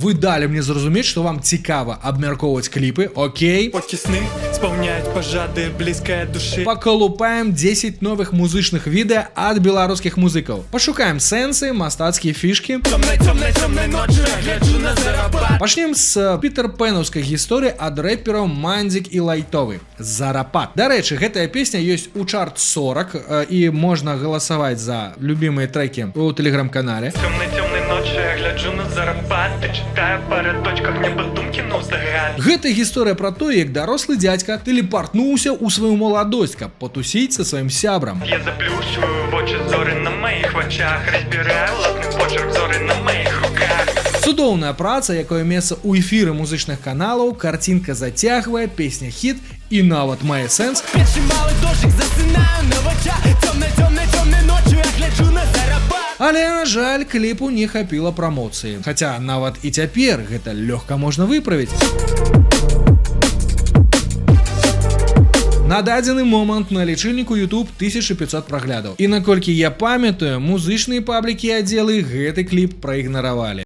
Вы далі мне зразумець, што вам цікава абмяркоўваць кліпы, окей? Потісни, сповняють пожади близької душі. Паколупаем 10 новых музычных відэа ад беларускіх музыкаў. Пашукаем сэнсы, мастацкія фішкі. Темной ночі гляджу на зарабат. Пачнем з пітерпэнаўскай гісторыі ад рэпераў Мандзік і Лайтовы. Зарапат. Дарэчы, гэтая песня ёсць у чарт 40 і можна галасаваць за любімыя трекі у тэлеграм-канале. Темной ночі гляджу на зарабат. Ти читаю перед точках небо думки, ну загад. Гэта гісторыя пра тое, як дарослы дзядзька тэлепартнуўся ў сваю маладосць, каб патусіць са сваім сябрам. Я заплющую в очі зоры на моїх очах. Розбираю латний почерк зоры на моїх руках. Цудоўная праца, якое месца ў эфіры музычных каналаў, карцінка зацягвае, песня хіт і нават мае сэнс. Перший малий дощик засинаю на очах. Темной ночі я гляджу на зарабат. Але, на жаль, кліпу не хапіла прамоцыі. Хаця нават і цяпер гэта лёгка можна выправіць. На дадзены момант на лічыльніку YouTube 1500 праглядаў. І наколькі я памятаю, музычныя паблікі і аддзелы гэты кліп праігнаравалі.